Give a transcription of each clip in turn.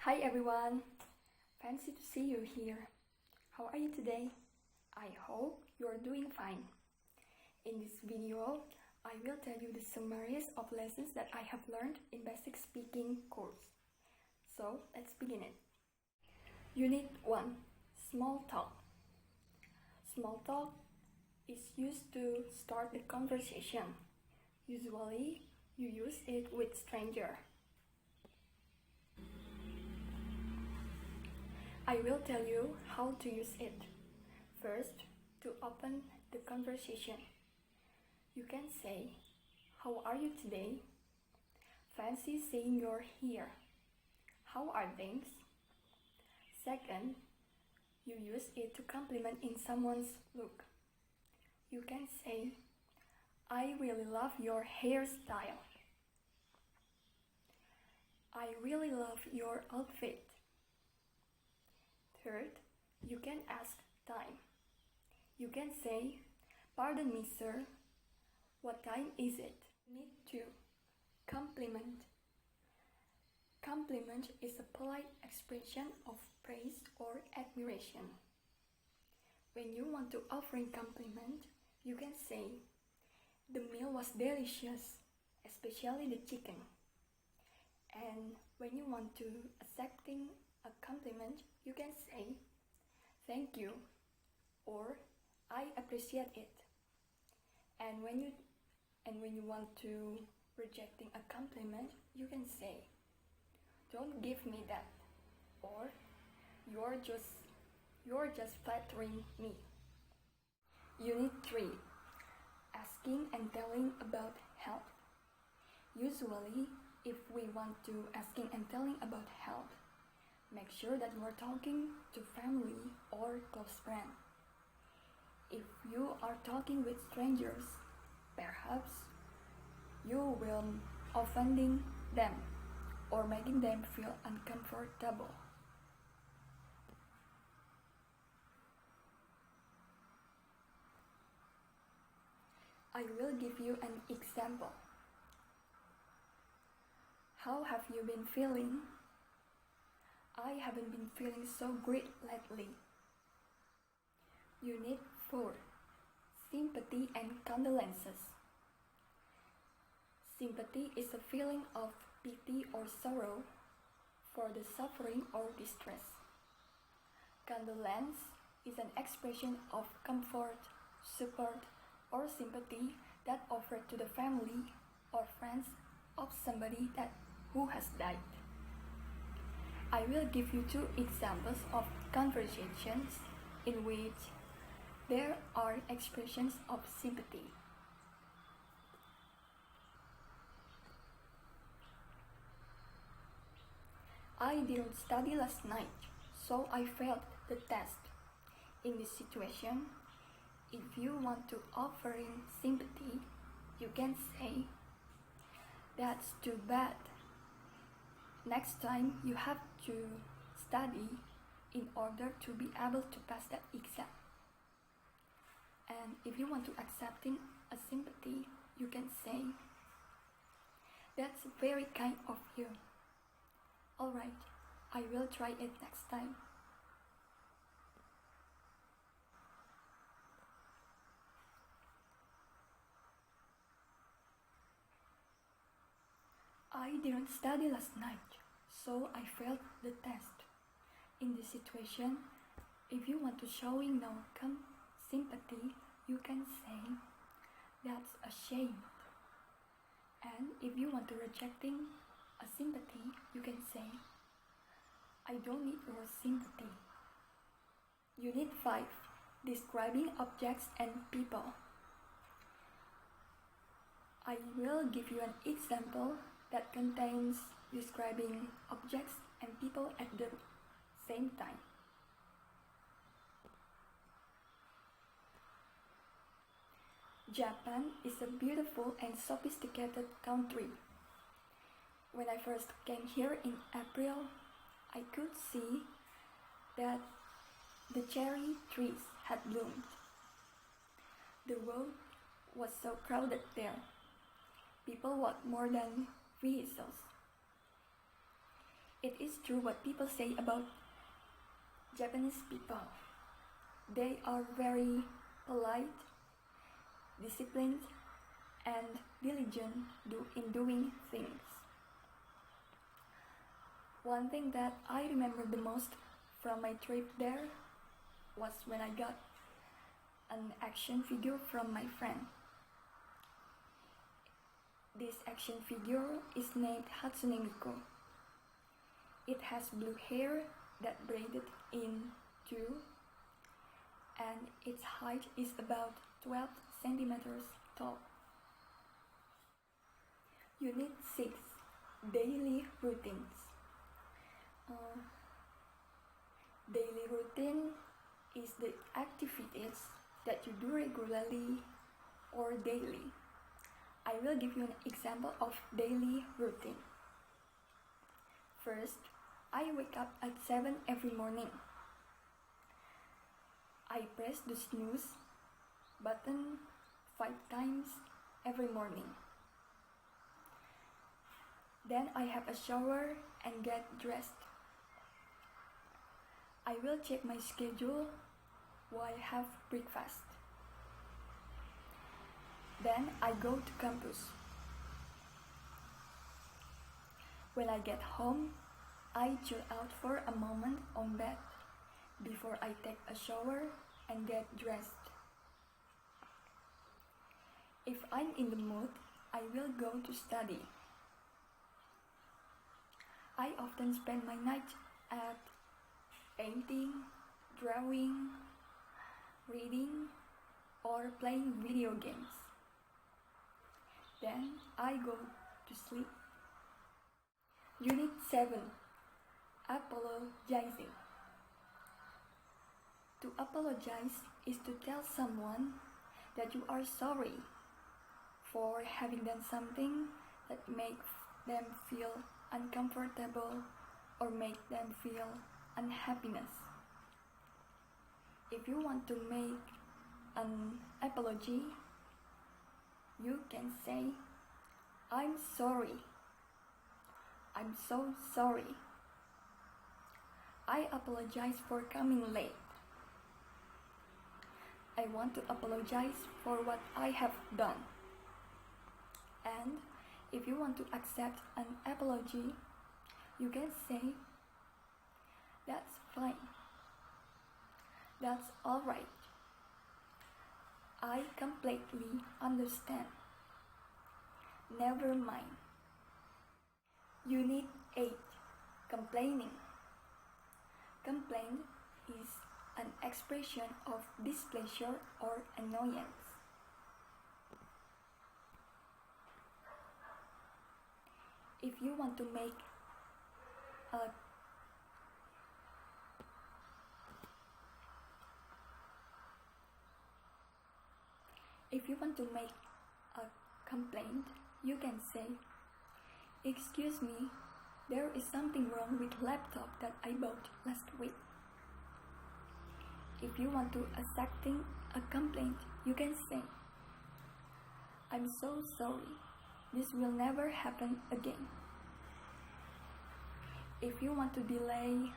Hi everyone! Fancy to see you here. How are you today? I hope you're doing fine. In this video, I will tell you the summaries of lessons that I have learned in Basic Speaking course. So, let's begin it. Unit 1. Small talk. Small talk is used to start the conversation. Usually, you use it with stranger. I will tell you how to use it. First, to open the conversation, you can say, "How are you today? Fancy seeing you're here. How are things?" Second, you use it to compliment in someone's look. You can say, "I really love your hairstyle. I really love your outfit." Third, you can ask time. You can say, "Pardon me, sir. What time is it?" Need to compliment. Compliment is a polite expression of praise or admiration. When you want to offer a compliment, you can say, "The meal was delicious, especially the chicken." And when you want to accepting a compliment, you can say, "Thank you," or "I appreciate it." And when you want to rejecting a compliment, you can say, "Don't give me that," or you're just flattering me." Unit 3. Asking and telling about health. Usually, if we want to asking and telling about health, make sure that you are talking to family or close friend. If you are talking with strangers, perhaps you will offending them or making them feel uncomfortable. I will give you an example. "How have you been feeling?" "I haven't been feeling so great lately." Unit 4. Sympathy and condolences. Sympathy is a feeling of pity or sorrow for the suffering or distress. Condolence is an expression of comfort, support, or sympathy that offered to the family or friends of somebody who has died. I will give you 2 examples of conversations in which there are expressions of sympathy. "I didn't study last night, so I failed the test." In this situation, if you want to offer in sympathy, you can say, "That's too bad. Next time you have to study in order to be able to pass that exam." And if you want to accepting a sympathy, you can say, "That's very kind of you. Alright, I will try it next time." "I didn't study last night, so I failed the test." In this situation, if you want to showing no sympathy, you can say, "That's a shame." And if you want to rejecting a sympathy, you can say, "I don't need your sympathy." Unit 5. Describing objects and people. I will give you an example that contains describing objects and people at the same time. Japan is a beautiful and sophisticated country. When I first came here in April, I could see that the cherry trees had bloomed. The road was so crowded there. People walked more than vehicles. It is true what people say about Japanese people. They are very polite, disciplined, and diligent in doing things. One thing that I remember the most from my trip there was when I got an action figure from my friend. This action figure is named Hatsune Miku. It has blue hair that braided in two, and its height is about 12 centimeters tall. Unit 6. Daily routines. Daily routine is the activities that you do regularly or daily. I will give you an example of daily routine. First, I wake up at 7 every morning. I press the snooze button 5 times every morning. Then I have a shower and get dressed. I will check my schedule while I have breakfast. Then I go to campus. When I get home, I chill out for a moment on bed before I take a shower and get dressed. If I'm in the mood, I will go to study. I often spend my night at painting, drawing, reading, or playing video games. Then I go to sleep. Unit 7. Apologizing. To apologize is to tell someone that you are sorry for having done something that makes them feel uncomfortable or make them feel unhappiness. If you want to make an apology, you can say, "I'm sorry. I'm so sorry. I apologize for coming late. I want to apologize for what I have done." And if you want to accept an apology, you can say, "That's fine. That's alright. I completely understand. Never mind." Unit 8. Complaining. Complaint is an expression of displeasure or annoyance. If you want to make a complaint, you can say, "Excuse me, there is something wrong with the laptop that I bought last week." If you want to accepting a complaint, you can say, "I'm so sorry. This will never happen again." If you want to delaying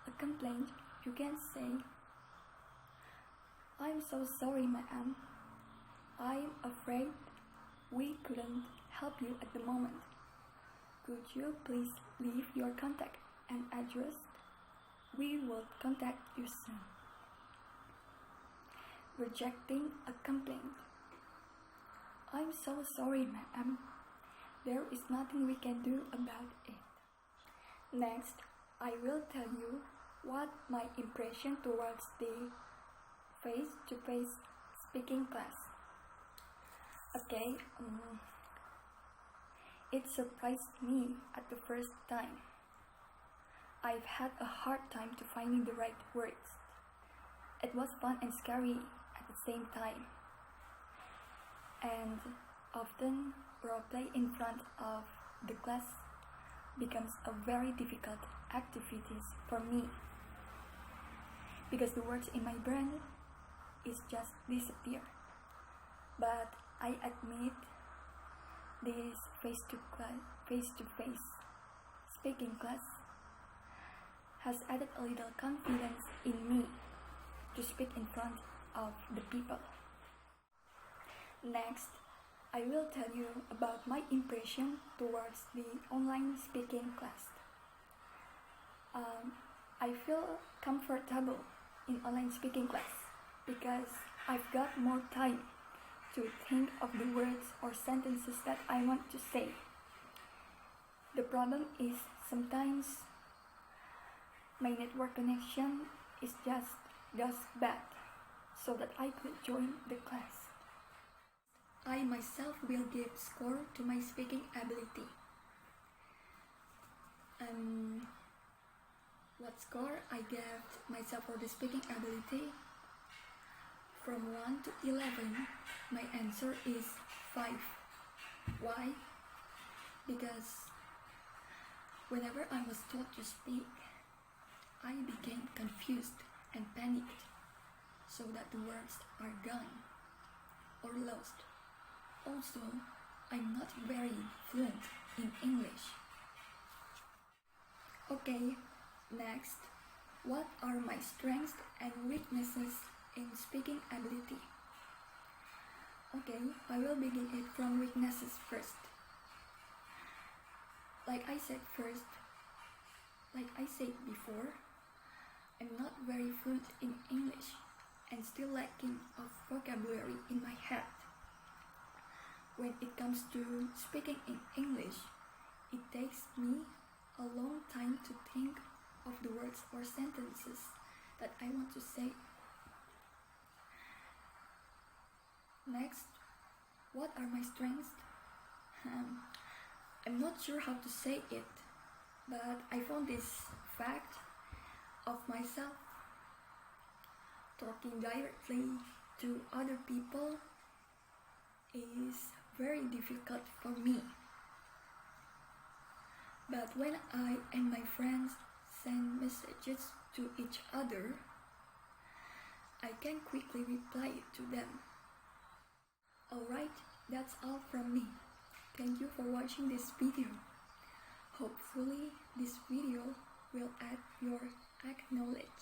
a complaint, you can say, "I'm so sorry, ma'am. I'm afraid we couldn't help you at the moment. Could you please leave your contact and address? We will contact you soon." Rejecting a complaint. "I'm so sorry, ma'am. There is nothing we can do about it." Next, I will tell you what my impression towards the face-to-face speaking class. Okay, it surprised me at the first time. I've had a hard time to finding the right words. It was fun and scary at the same time. And often roleplay in front of the class becomes a very difficult activity for me, because the words in my brain is just disappear. But I admit this face-to-face speaking class has added a little confidence in me to speak in front of the people. Next, I will tell you about my impression towards the online speaking class. I feel comfortable in online speaking class because I've got more time to think of the words or sentences that I want to say. The problem is sometimes my network connection is just bad, so that I could join the class. I myself will give score to my speaking ability. What score I gave myself for the speaking ability? From 1 to 11, my answer is 5. Why? Because whenever I was taught to speak, I became confused and panicked, so that the words are gone or lost. Also, I'm not very fluent in English. Okay, next, what are my strengths and weaknesses in speaking ability? Okay, I will begin it from weaknesses first. Like I said before, I'm not very fluent in English and still lacking of vocabulary in my head. When it comes to speaking in English, it takes me a long time to think of the words or sentences that I want to say. Next, what are my strengths? I'm not sure how to say it, but I found this fact of myself. Talking directly to other people is very difficult for me. But when I and my friends send messages to each other, I can quickly reply to them. Alright, that's all from me. Thank you for watching this video. Hopefully this video will add your knowledge.